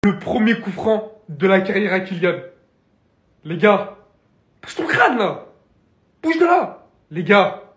Le premier coup franc de la carrière à Kylian. Les gars, bouge ton crâne là. Bouge de là. Les gars,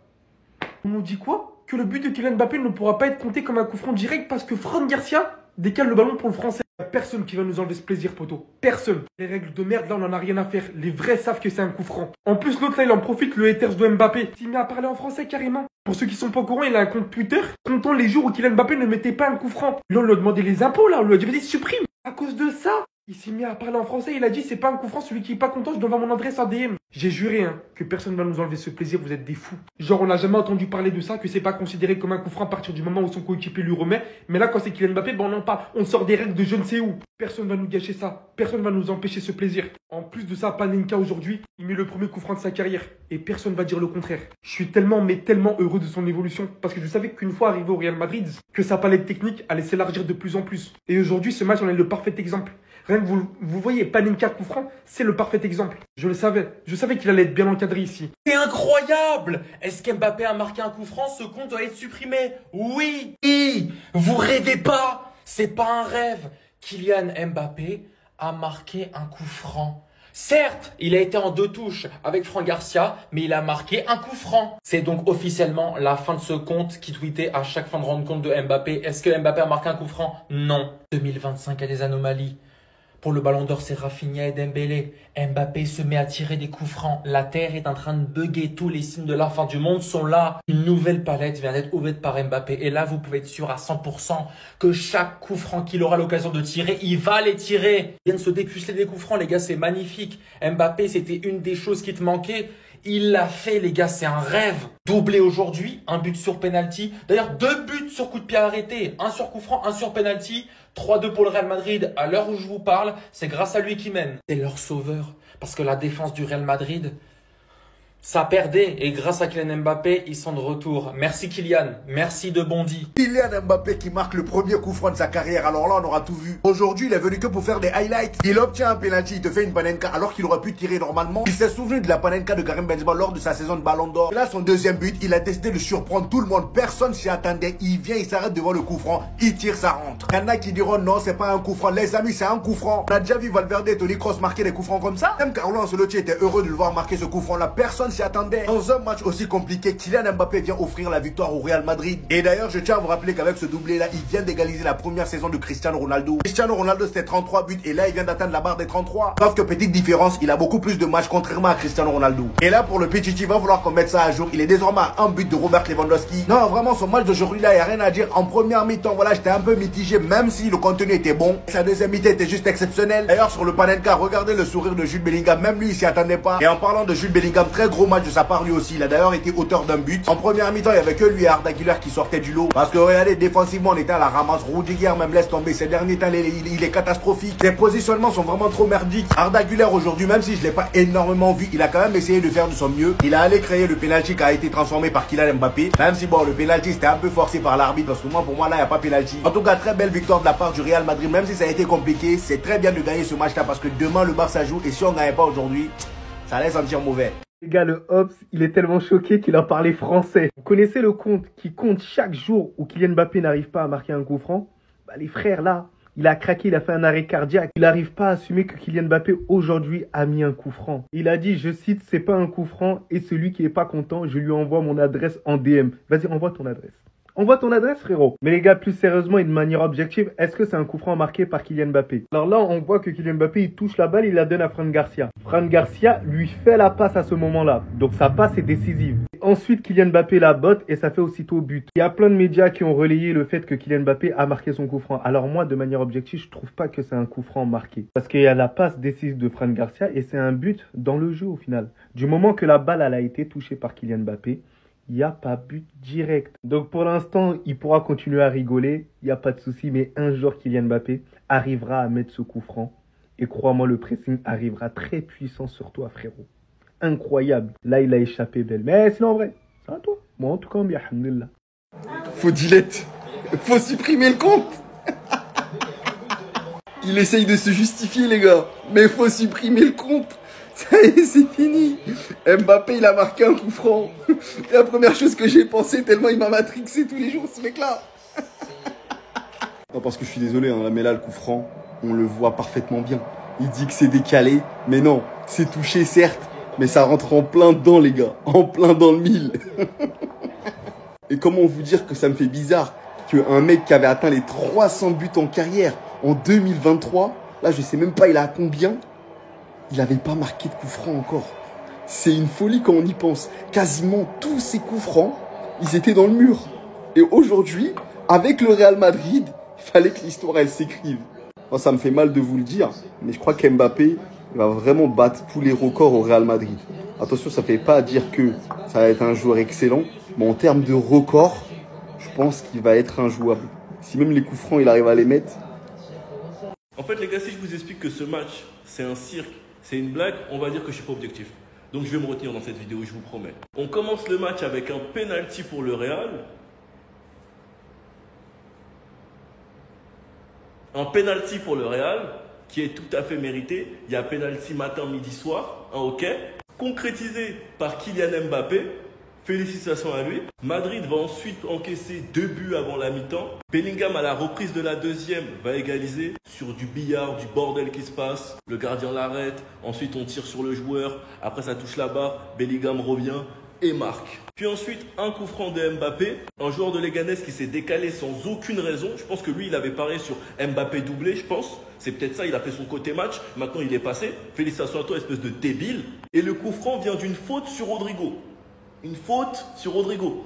on nous dit quoi? Que le but de Kylian Mbappé ne pourra pas être compté comme un coup franc direct parce que Fran Garcia décale le ballon pour le français. Personne qui va nous enlever ce plaisir, poto. Personne. Les règles de merde, là, on en a rien à faire. Les vrais savent que c'est un coup franc. En plus, l'autre, là, il en profite, le haters de Mbappé. Il met à parler en français, carrément. Pour ceux qui sont pas au courant, il a un compte Twitter comptant les jours où Kylian Mbappé ne mettait pas un coup franc. Là, on lui a demandé les impôts, là. On lui a dit, vas-y, supprime. À cause de ça, il s'est mis à parler en français. Il a dit, c'est pas un coup franc. Celui qui est pas content, je dois avoir mon adresse en DM. J'ai juré, hein, que personne ne va nous enlever ce plaisir. Vous êtes des fous. Genre, on n'a jamais entendu parler de ça, que c'est pas considéré comme un coup franc à partir du moment où son coéquipier lui remet. Mais là, quand c'est Kylian Mbappé, ben, on en parle. On sort des règles de je ne sais où. Personne va nous gâcher ça. Personne va nous empêcher ce plaisir. En plus de ça, Panenka aujourd'hui, il met le premier coup franc de sa carrière. Et personne va dire le contraire. Je suis tellement, mais tellement heureux de son évolution. Parce que je savais qu'une fois arrivé au Real Madrid, que sa palette technique allait s'élargir de plus en plus. Et aujourd'hui, ce match en est le parfait exemple. Rien que vous voyez, Panenka coup franc, c'est le parfait exemple. Je le savais. Je savais qu'il allait être bien encadré ici. C'est incroyable! Est-ce qu'Mbappé a marqué un coup franc? Ce compte doit être supprimé. Oui! Vous rêvez pas! C'est pas un rêve. Kylian Mbappé a marqué un coup franc. Certes, il a été en 2 touches avec Fran Garcia, mais il a marqué un coup franc. C'est donc officiellement la fin de ce compte qui tweetait à chaque fin de rendre compte de Mbappé. Est-ce que Mbappé a marqué un coup franc? Non. 2025 a des anomalies. Pour le ballon d'or, c'est Rafinha et Dembélé. Mbappé se met à tirer des coups francs. La terre est en train de bugger. Tous les signes de la fin du monde sont là. Une nouvelle palette vient d'être ouverte par Mbappé. Et là, vous pouvez être sûr à 100% que chaque coup franc qu'il aura l'occasion de tirer, il va les tirer. Il vient de se dépuceler des coups francs, les gars, c'est magnifique. Mbappé, c'était une des choses qui te manquait. Il l'a fait, les gars, c'est un rêve. Doublé aujourd'hui, un but sur penalty. D'ailleurs, 2 buts sur coup de pied arrêté. Un sur coup franc, un sur penalty. 3-2 pour le Real Madrid. À l'heure où je vous parle, c'est grâce à lui qui mène. C'est leur sauveur. Parce que la défense du Real Madrid, ça perdait. Et grâce à Kylian Mbappé, ils sont de retour. Merci Kylian. Merci de Bondy. Kylian Mbappé qui marque le premier coup franc de sa carrière. Alors là, on aura tout vu. Aujourd'hui, il est venu que pour faire des highlights. Il obtient un penalty, il te fait une panenka alors qu'il aurait pu tirer normalement. Il s'est souvenu de la panenka de Karim Benzema lors de sa saison de Ballon d'Or. Là, son deuxième but, il a décidé de surprendre tout le monde. Personne s'y attendait. Il vient, il s'arrête devant le coup franc. Il tire, ça rentre. Il y en a qui diront non, c'est pas un coup franc. Les amis, c'est un coup franc. On a déjà vu Valverde et Toni Kroos marquer des coups francs comme ça. Même Carlo Ancelotti était heureux de le voir marquer ce coup franc là. Personne s'y attendait. Dans un match aussi compliqué, Kylian Mbappé vient offrir la victoire au Real Madrid. Et d'ailleurs, je tiens à vous rappeler qu'avec ce doublé là, il vient d'égaliser la première saison de Cristiano Ronaldo. Cristiano Ronaldo, c'était 33 buts et là, il vient d'atteindre la barre des 33. Sauf que petite différence, il a beaucoup plus de matchs contrairement à Cristiano Ronaldo. Et là, pour le Pichichi, va falloir qu'on mette ça à jour. Il est désormais à un but de Robert Lewandowski. Non, vraiment, son match d'aujourd'hui là, il n'y a rien à dire. En première mi-temps, voilà, j'étais un peu mitigé, même si le contenu était bon. Sa deuxième mi-temps était juste exceptionnelle. D'ailleurs, sur le Panenka, regardez le sourire de Jude Bellingham. Même lui, il s'y attendait pas. Et en parlant de Jude Bellingham, très gros match de sa part lui aussi. Il a d'ailleurs été auteur d'un but. En première mi-temps, il n'y avait que lui et Arda Güler qui sortaient du lot. Parce que regardez, défensivement, on était à la ramasse. Rudiger même laisse tomber. Ces derniers temps, il est catastrophique. Ses positionnements sont vraiment trop merdiques. Arda Güler aujourd'hui, même si je ne l'ai pas énormément vu, il a quand même essayé de faire de son mieux. Il a allé créer le penalty qui a été transformé par Kylian Mbappé. Même si bon, le penalty c'était un peu forcé par l'arbitre. Parce que moi, pour moi, là, il n'y a pas penalty. En tout cas, très belle victoire de la part du Real Madrid. Même si ça a été compliqué, c'est très bien de gagner ce match-là. Parce que demain, le Barça joue. Et si on ne gagne pas aujourd'hui, ça laisse sentir mauvais. Les gars, le Hobbs, il est tellement choqué qu'il a parlé français. Vous connaissez le compte qui compte chaque jour où Kylian Mbappé n'arrive pas à marquer un coup franc? Bah, les frères, là, il a craqué, il a fait un arrêt cardiaque. Il n'arrive pas à assumer que Kylian Mbappé, aujourd'hui, a mis un coup franc. Il a dit, je cite, c'est pas un coup franc et celui qui est pas content, je lui envoie mon adresse en DM. Vas-y, envoie ton adresse. Envoie ton adresse, frérot. Mais les gars, plus sérieusement et de manière objective, est-ce que c'est un coup franc marqué par Kylian Mbappé? Alors là, on voit que Kylian Mbappé, il touche la balle, il la donne à Fran Garcia. Fran Garcia lui fait la passe à ce moment-là. Donc sa passe est décisive. Ensuite, Kylian Mbappé la botte et ça fait aussitôt but. Il y a plein de médias qui ont relayé le fait que Kylian Mbappé a marqué son coup franc. Alors moi, de manière objective, je trouve pas que c'est un coup franc marqué. Parce qu'il y a la passe décisive de Fran Garcia et c'est un but dans le jeu au final. Du moment que la balle elle a été touchée par Kylian Mbappé, il n'y a pas but direct. Donc pour l'instant, il pourra continuer à rigoler, il n'y a pas de souci, mais un jour Kylian Mbappé arrivera à mettre ce coup franc. Et crois-moi, le pressing arrivera très puissant sur toi, frérot. Incroyable. Là, il a échappé belle. Mais sinon, en vrai, c'est à toi. Moi, en tout cas, bien, alhamdoulilah. Faut delete. Faut supprimer le compte. Il essaye de se justifier, les gars. Mais faut supprimer le compte. Ça y est, c'est fini. Mbappé, il a marqué un coup franc. C'est la première chose que j'ai pensé, tellement il m'a matrixé tous les jours, ce mec-là. Non, parce que je suis désolé, hein, mais là, le coup franc, on le voit parfaitement bien. Il dit que c'est décalé, mais non, c'est touché certes, mais ça rentre en plein dedans les gars, en plein dans le mille. Et comment vous dire que ça me fait bizarre qu'un mec qui avait atteint les 300 buts en carrière en 2023, là je sais même pas il a à combien, il n'avait pas marqué de coup franc encore. C'est une folie quand on y pense. Quasiment tous ces coups francs, ils étaient dans le mur. Et aujourd'hui, avec le Real Madrid, il fallait que l'histoire elle s'écrive. Moi, ça me fait mal de vous le dire, mais je crois qu'Mbappé va vraiment battre tous les records au Real Madrid. Attention, ça ne fait pas dire que ça va être un joueur excellent, mais en termes de records, je pense qu'il va être injouable. Si même les coups francs, il arrive à les mettre. En fait, les gars, si je vous explique que ce match, c'est un cirque, c'est une blague, on va dire que je ne suis pas objectif. Donc je vais me retenir dans cette vidéo, je vous promets. On commence le match avec un penalty pour le Real. Un penalty pour le Real, qui est tout à fait mérité. Il y a penalty matin, midi, soir, un hockey, concrétisé par Kylian Mbappé. Félicitations à lui. Madrid va ensuite encaisser 2 buts avant la mi-temps. Bellingham, à la reprise de la deuxième, va égaliser sur du billard, du bordel qui se passe. Le gardien l'arrête. Ensuite, on tire sur le joueur. Après, ça touche la barre. Bellingham revient et marque. Puis ensuite, un coup franc de Mbappé. Un joueur de Leganés qui s'est décalé sans aucune raison. Je pense que lui, il avait parié sur Mbappé doublé, je pense. C'est peut-être ça, il a fait son côté match. Maintenant, il est passé. Félicitations à toi, espèce de débile. Et le coup franc vient d'une faute sur Rodrigo. Une faute sur Rodrigo.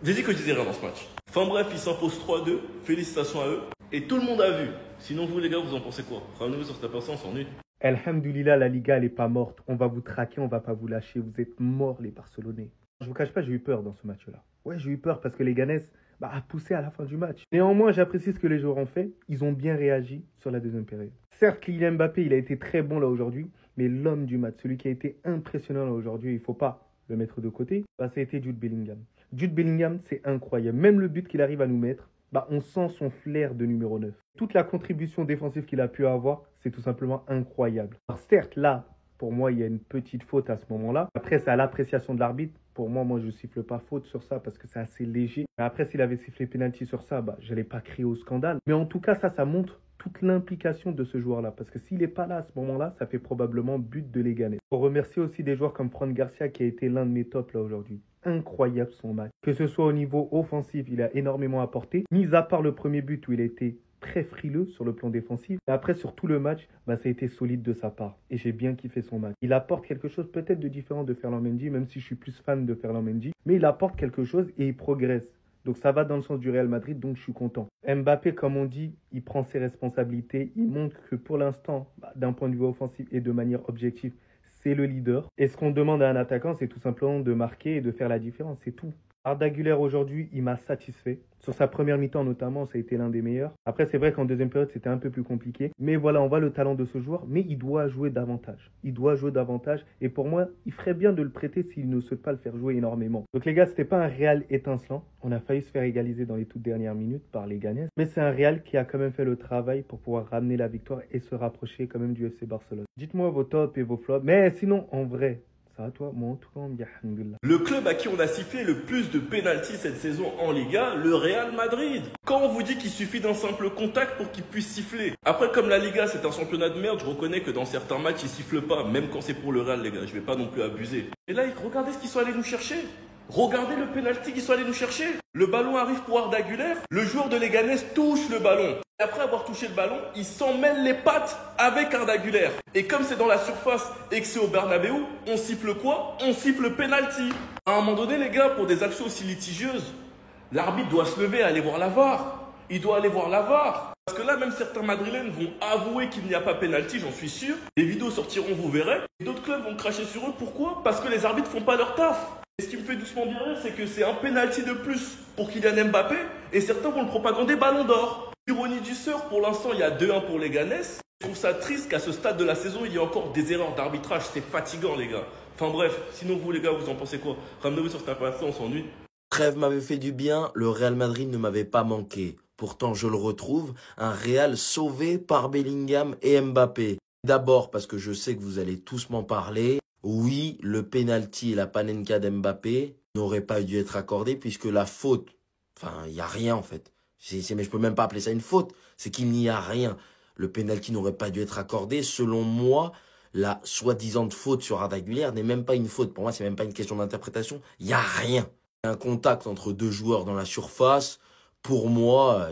J'ai dit que je disais rien dans ce match. Enfin bref, ils s'imposent 3-2. Félicitations à eux. Et tout le monde a vu. Sinon, vous les gars, vous en pensez quoi? Ramenez-vous sur cette personne, on s'ennuie. Alhamdoulilah, la Liga, elle n'est pas morte. On va vous traquer, on va pas vous lâcher. Vous êtes morts, les Barcelonais. Je vous cache pas, j'ai eu peur dans ce match-là. Ouais, j'ai eu peur parce que les Leganés a poussé à la fin du match. Néanmoins, j'apprécie ce que les joueurs ont fait. Ils ont bien réagi sur la deuxième période. Certes, Kylian Mbappé, il a été très bon là aujourd'hui. Mais l'homme du match, celui qui a été impressionnant là aujourd'hui, il ne faut pas le mettre de côté, ça a été Jude Bellingham. Jude Bellingham, c'est incroyable. Même le but qu'il arrive à nous mettre, on sent son flair de numéro 9. Toute la contribution défensive qu'il a pu avoir, c'est tout simplement incroyable. Alors certes, là, pour moi, il y a une petite faute à ce moment-là. Après, c'est à l'appréciation de l'arbitre. Pour moi, je ne siffle pas faute sur ça parce que c'est assez léger. Mais après, s'il avait sifflé penalty sur ça, je n'allais pas crier au scandale. Mais en tout cas, ça montre toute l'implication de ce joueur-là. Parce que s'il n'est pas là à ce moment-là, ça fait probablement but de Leganés. Pour remercier aussi des joueurs comme Fran Garcia qui a été l'un de mes tops là aujourd'hui. Incroyable son match. Que ce soit au niveau offensif, il a énormément apporté. Mis à part le premier but où il a été très frileux sur le plan défensif. Et après, sur tout le match, ça a été solide de sa part. Et j'ai bien kiffé son match. Il apporte quelque chose peut-être de différent de Ferland Mendy, même si je suis plus fan de Ferland Mendy. Mais il apporte quelque chose et il progresse. Donc ça va dans le sens du Real Madrid, donc je suis content. Mbappé, comme on dit, il prend ses responsabilités. Il montre que pour l'instant, d'un point de vue offensif et de manière objective, c'est le leader. Et ce qu'on demande à un attaquant, c'est tout simplement de marquer et de faire la différence. C'est tout. Arda Güler aujourd'hui, il m'a satisfait. Sur sa première mi-temps notamment, ça a été l'un des meilleurs. Après, c'est vrai qu'en deuxième période, c'était un peu plus compliqué. Mais voilà, on voit le talent de ce joueur. Mais il doit jouer davantage. Il doit jouer davantage. Et pour moi, il ferait bien de le prêter s'il ne souhaite pas le faire jouer énormément. Donc les gars, c'était pas un Real étincelant. On a failli se faire égaliser dans les toutes dernières minutes par les Leganés. Mais c'est un Real qui a quand même fait le travail pour pouvoir ramener la victoire et se rapprocher quand même du FC Barcelone. Dites-moi vos tops et vos flops. Mais sinon, en vrai, ça va toi, moi en tout cas, on me dit alhamdoulilah. Le club à qui on a sifflé le plus de pénaltys cette saison en Liga, le Real Madrid. Quand on vous dit qu'il suffit d'un simple contact pour qu'il puisse siffler. Après, comme la Liga c'est un championnat de merde, je reconnais que dans certains matchs ils sifflent pas, même quand c'est pour le Real les gars, je vais pas non plus abuser. Et là, regardez ce qu'ils sont allés nous chercher. Regardez le penalty qu'ils sont allés nous chercher. Le ballon arrive pour Arda Güler. Le joueur de Leganés touche le ballon. Et après avoir touché le ballon, il s'en mêle les pattes avec Arda Güler. Et comme c'est dans la surface et que c'est au Bernabéu, on siffle quoi? On siffle penalty. À un moment donné, les gars, pour des actions aussi litigieuses, l'arbitre doit se lever et aller voir la VAR. Il doit aller voir la VAR. Parce que là, même certains Madrilènes vont avouer qu'il n'y a pas penalty, j'en suis sûr. Les vidéos sortiront, vous verrez. Et d'autres clubs vont cracher sur eux. Pourquoi? Parce que les arbitres font pas leur taf. Et ce qui me fait doucement bien rire, c'est que c'est un penalty de plus pour Kylian Mbappé. Et certains vont le propagander ballon d'or. Ironie du sort, pour l'instant, il y a 2-1 pour les Leganés. Je trouve ça triste qu'à ce stade de la saison, il y ait encore des erreurs d'arbitrage. C'est fatigant, les gars. Enfin bref, sinon vous, les gars, vous en pensez quoi? Ramenez-vous sur cette information, on s'ennuie. Trêve m'avait fait du bien, le Real Madrid ne m'avait pas manqué. Pourtant, je le retrouve, un Real sauvé par Bellingham et Mbappé. D'abord parce que je sais que vous allez tous m'en parler. Oui, le penalty et la panenka d'Mbappé n'auraient pas dû être accordés puisque la faute, il n'y a rien en fait. Mais je peux même pas appeler ça une faute. C'est qu'il n'y a rien. Le penalty n'aurait pas dû être accordé. Selon moi, la soi-disant faute sur Arda Güler n'est même pas une faute. Pour moi, c'est même pas une question d'interprétation. Il y a rien. Un contact entre deux joueurs dans la surface. Pour moi,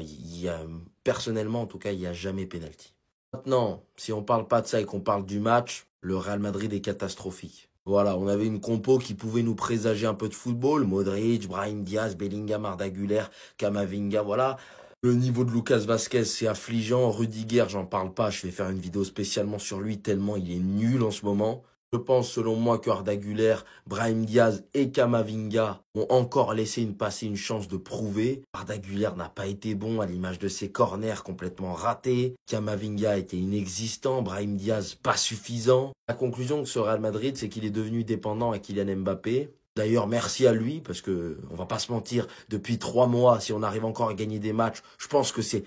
personnellement, en tout cas, il n'y a jamais penalty. Maintenant, si on parle pas de ça et qu'on parle du match, le Real Madrid est catastrophique. Voilà, on avait une compo qui pouvait nous présager un peu de football. Modric, Brahim Diaz, Bellingham, Arda Güler, Camavinga, voilà. Le niveau de Lucas Vazquez, c'est affligeant. Rudiger, j'en parle pas. Je vais faire une vidéo spécialement sur lui tellement il est nul en ce moment. Je pense, selon moi, que Arda Güler, Brahim Diaz et Camavinga ont encore laissé une chance de prouver. Arda Güler n'a pas été bon à l'image de ses corners complètement ratés. Camavinga était inexistant. Brahim Diaz, pas suffisant. La conclusion de ce Real Madrid, c'est qu'il est devenu dépendant à Kylian Mbappé. D'ailleurs, merci à lui, parce que, on va pas se mentir, depuis 3 mois, si on arrive encore à gagner des matchs, je pense que c'est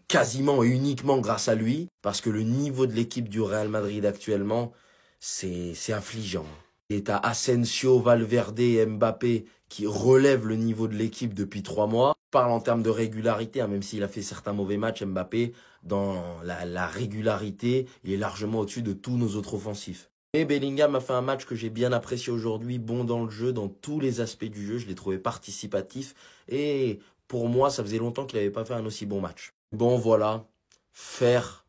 quasiment et uniquement grâce à lui, parce que le niveau de l'équipe du Real Madrid actuellement, c'est affligeant. Et t'as Asensio, Valverde et Mbappé qui relèvent le niveau de l'équipe depuis 3 mois. Je parle en termes de régularité, même s'il a fait certains mauvais matchs, Mbappé, dans la régularité, il est largement au-dessus de tous nos autres offensifs. Et Bellingham a fait un match que j'ai bien apprécié aujourd'hui, bon dans le jeu, dans tous les aspects du jeu. Je l'ai trouvé participatif. Et pour moi, ça faisait longtemps qu'il n'avait pas fait un aussi bon match. Bon, voilà. Faire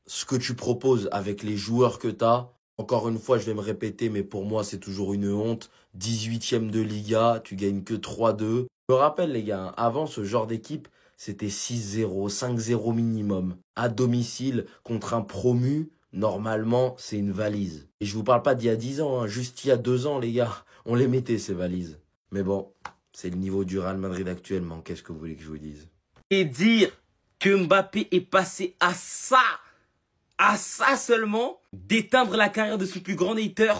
ce que tu proposes avec les joueurs que tu as. Encore une fois, je vais me répéter, mais pour moi, c'est toujours une honte. 18e de Liga, tu gagnes que 3-2. Je me rappelle, les gars, avant, ce genre d'équipe, c'était 6-0, 5-0 minimum. À domicile, contre un promu. Normalement, c'est une valise. Et je vous parle pas d'il y a 10 ans, juste il y a 2 ans, les gars. On les mettait, ces valises. Mais bon, c'est le niveau du Real Madrid actuellement. Qu'est-ce que vous voulez que je vous dise? Et dire que Mbappé est passé à ça seulement, d'éteindre la carrière de son plus grand hater,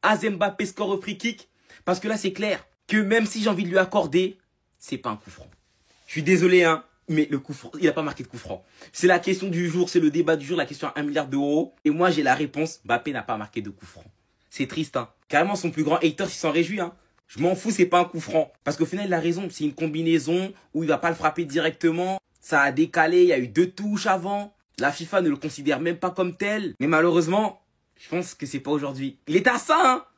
As Mbappé score au free kick. Parce que là, c'est clair que même si j'ai envie de lui accorder, c'est pas un coup franc. Je suis désolé, mais le coup franc, il a pas marqué de coup franc. C'est la question du jour, c'est le débat du jour, la question à 1 milliard d'euros. Et moi, j'ai la réponse, Mbappé n'a pas marqué de coup franc. C'est triste, Carrément, son plus grand hater, il s'en réjouit, Je m'en fous, c'est pas un coup franc. Parce qu'au final, il a raison. C'est une combinaison où il va pas le frapper directement. Ça a décalé, il y a eu 2 touches avant. La FIFA ne le considère même pas comme tel. Mais malheureusement, je pense que c'est pas aujourd'hui. Il est à ça,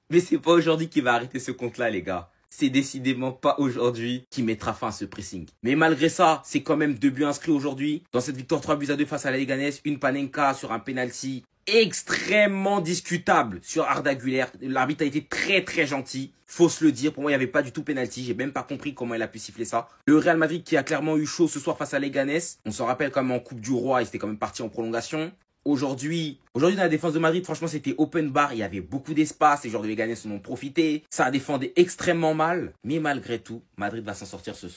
Mais c'est pas aujourd'hui qu'il va arrêter ce compte-là, les gars. C'est décidément pas aujourd'hui qui mettra fin à ce pressing. Mais malgré ça, c'est quand même 2 buts inscrits aujourd'hui. Dans cette victoire 3-2 face à la Leganés, une Panenka sur un penalty extrêmement discutable sur Arda Güler. L'arbitre a été très très gentil. Faut se le dire, pour moi il n'y avait pas du tout penalty. J'ai même pas compris comment il a pu siffler ça. Le Real Madrid qui a clairement eu chaud ce soir face à Leganés. On s'en rappelle quand même en Coupe du Roi, il était quand même parti en prolongation. Aujourd'hui, dans la défense de Madrid, franchement, c'était open bar. Il y avait beaucoup d'espace. Les joueurs de Leganés en ont profité. Ça a défendu extrêmement mal. Mais malgré tout, Madrid va s'en sortir sur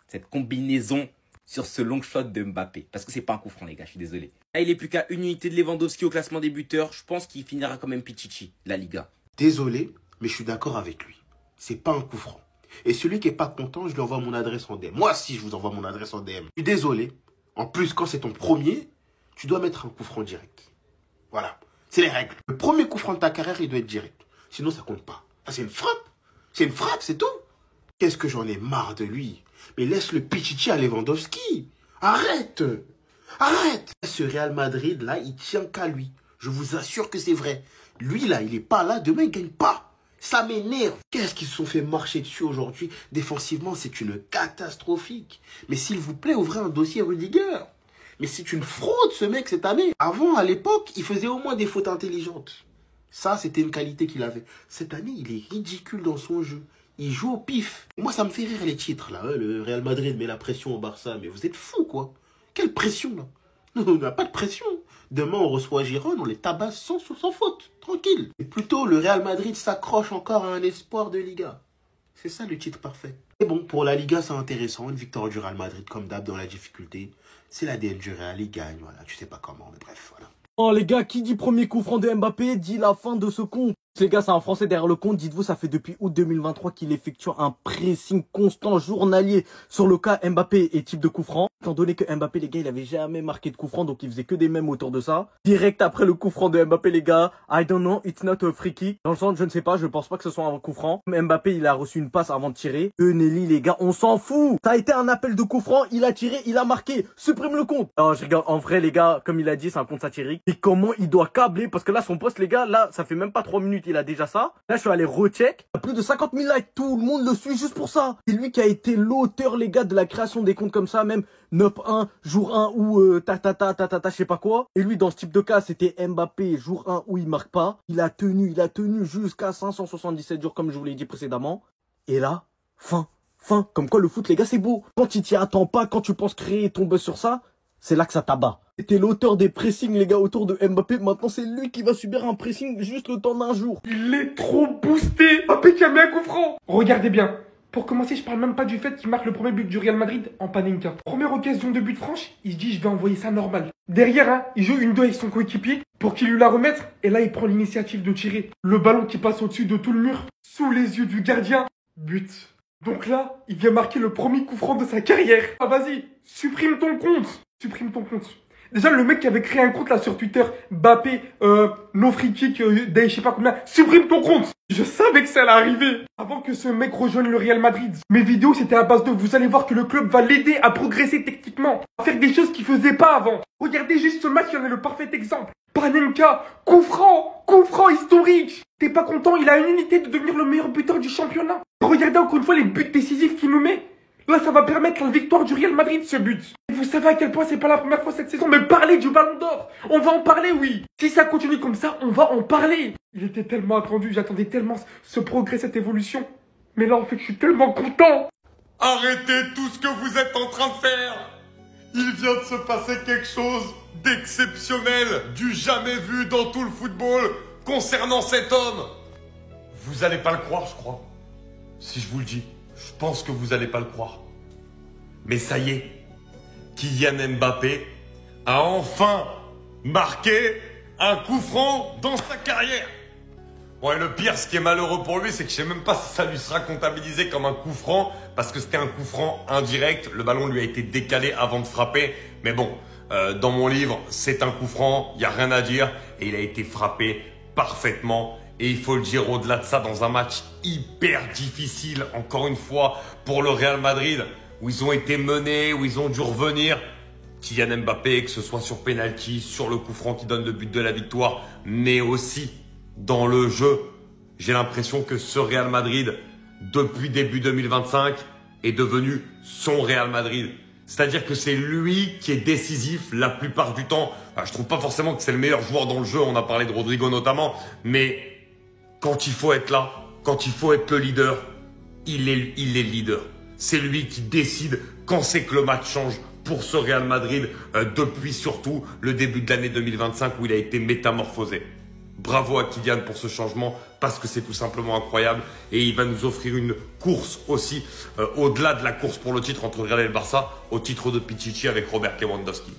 cette combinaison sur ce long shot de Mbappé. Parce que c'est pas un coup franc, les gars. Je suis désolé. Là, il est plus qu'à une unité de Lewandowski au classement des buteurs. Je pense qu'il finira quand même Pichichi, la Liga. Désolé, mais je suis d'accord avec lui. C'est pas un coup franc. Et celui qui est pas content, je lui envoie mon adresse en DM. Moi aussi, je vous envoie mon adresse en DM. Je suis désolé. En plus, quand c'est ton premier, tu dois mettre un coup franc direct. Voilà. C'est les règles. Le premier coup franc de ta carrière, il doit être direct. Sinon, ça compte pas. Ah, c'est une frappe. C'est une frappe, c'est tout. Qu'est-ce que j'en ai marre de lui. Mais laisse le Pichichi à Lewandowski. Arrête. Arrête. Ce Real Madrid, là, il tient qu'à lui. Je vous assure que c'est vrai. Lui, là, il est pas là. Demain, il gagne pas. Ça m'énerve. Qu'est-ce qu'ils se sont fait marcher dessus aujourd'hui? Défensivement, c'est une catastrophique. Mais s'il vous plaît, ouvrez un dossier Rudiger. Mais c'est une fraude, ce mec, cette année. Avant, à l'époque, il faisait au moins des fautes intelligentes. Ça, c'était une qualité qu'il avait. Cette année, il est ridicule dans son jeu. Il joue au pif. Moi, ça me fait rire les titres, là. Le Real Madrid met la pression au Barça. Mais vous êtes fous, quoi. Quelle pression, là? On n'a pas de pression. Demain, on reçoit Girone, on les tabasse sans faute. Tranquille. Et plutôt, le Real Madrid s'accroche encore à un espoir de Liga. C'est ça le titre parfait. Et bon, pour la Liga, c'est intéressant. Une victoire du Real Madrid, comme d'hab, dans la difficulté. C'est l'ADN du Real, il gagne. Voilà, tu sais pas comment, mais bref, voilà. Oh les gars, qui dit premier coup franc de Mbappé dit la fin de ce compte. Les gars, c'est un Français derrière le compte. Dites-vous, ça fait depuis août 2023 qu'il effectue un pressing constant journalier sur le cas Mbappé et type de coup franc. Étant donné que Mbappé, les gars, il avait jamais marqué de coup franc, donc il faisait que des mèmes autour de ça. Direct après le coup franc de Mbappé, les gars, I don't know, it's not a free kick. Dans le sens, je ne sais pas, je pense pas que ce soit un coup franc. Mbappé, il a reçu une passe avant de tirer. Nelly, les gars, on s'en fout. Ça a été un appel de coup franc, il a tiré, il a marqué. Supprime le compte. Non, je regarde, en vrai, les gars, comme il a dit, c'est un compte satirique. Et comment il doit câbler, parce que là, son poste, les gars, là, ça fait même pas 3 minutes, il a déjà ça. Là, je suis allé recheck. Il y a plus de 50 000 likes. Tout le monde le suit juste pour ça. C'est lui qui a été l'auteur, les gars, de la création des comptes comme ça. Même Nop 1, jour 1 ou je sais pas quoi. Et lui, dans ce type de cas, c'était Mbappé, jour 1 où il marque pas. Il a tenu jusqu'à 577 jours, comme je vous l'ai dit précédemment. Et là, fin. Comme quoi, le foot, les gars, c'est beau. Quand tu t'y attends pas, quand tu penses créer ton buzz sur ça, c'est là que ça t'abat. C'était l'auteur des pressings, les gars, autour de Mbappé. Maintenant, c'est lui qui va subir un pressing juste le temps d'un jour. Il est trop boosté. Mbappé qui a mis un coup franc. Regardez bien. Pour commencer, je parle même pas du fait qu'il marque le premier but du Real Madrid en Panenka. Première occasion de but franche, il se dit je vais envoyer ça normal. Derrière, hein, il joue 1-2 avec son coéquipier pour qu'il lui la remette. Et là, il prend l'initiative de tirer. Le ballon qui passe au-dessus de tout le mur, sous les yeux du gardien. But. Donc là, il vient marquer le premier coup franc de sa carrière. Ah vas-y, supprime ton compte. Supprime ton compte. Déjà, le mec qui avait créé un compte là sur Twitter, Mbappé, no free kick, je sais pas combien, supprime ton compte. Je savais que ça allait arriver. Avant que ce mec rejoigne le Real Madrid. Mes vidéos, c'était à base de vous allez voir que le club va l'aider à progresser techniquement. À faire des choses qu'il faisait pas avant. Regardez juste ce match, il en est le parfait exemple. Panenka, coup franc historique. T'es pas content, il a une unité de devenir le meilleur buteur du championnat. Regardez encore une fois les buts décisifs qu'il nous met. Là, ça va permettre la victoire du Real Madrid, ce but. Et vous savez à quel point c'est pas la première fois cette saison, mais parler du Ballon d'Or. On va en parler, oui. Si ça continue comme ça, on va en parler. Il était tellement attendu, j'attendais tellement ce progrès, cette évolution. Mais là, en fait, je suis tellement content. Arrêtez tout ce que vous êtes en train de faire. Il vient de se passer quelque chose d'exceptionnel, du jamais vu dans tout le football concernant cet homme. Vous allez pas le croire, je crois. Si je vous le dis, je pense que vous allez pas le croire. Mais ça y est, Kylian Mbappé a enfin marqué un coup franc dans sa carrière. Bon, et le pire, ce qui est malheureux pour lui, c'est que je sais même pas si ça lui sera comptabilisé comme un coup franc, parce que c'était un coup franc indirect. Le ballon lui a été décalé avant de frapper. Mais bon, dans mon livre, c'est un coup franc, il n'y a rien à dire. Et il a été frappé parfaitement. Et il faut le dire, au-delà de ça, dans un match hyper difficile, encore une fois, pour le Real Madrid, où ils ont été menés, où ils ont dû revenir. Kylian Mbappé, que ce soit sur penalty, sur le coup franc qui donne le but de la victoire, mais aussi dans le jeu. J'ai l'impression que ce Real Madrid, depuis début 2025, est devenu son Real Madrid. C'est-à-dire que c'est lui qui est décisif la plupart du temps. Enfin, je trouve pas forcément que c'est le meilleur joueur dans le jeu, on a parlé de Rodrigo notamment, mais quand il faut être là, quand il faut être le leader, il est leader. C'est lui qui décide quand c'est que le match change pour ce Real Madrid, depuis surtout le début de l'année 2025 où il a été métamorphosé. Bravo à Kylian pour ce changement parce que c'est tout simplement incroyable et il va nous offrir une course aussi au-delà de la course pour le titre entre Real et le Barça au titre de Pichichi avec Robert Lewandowski.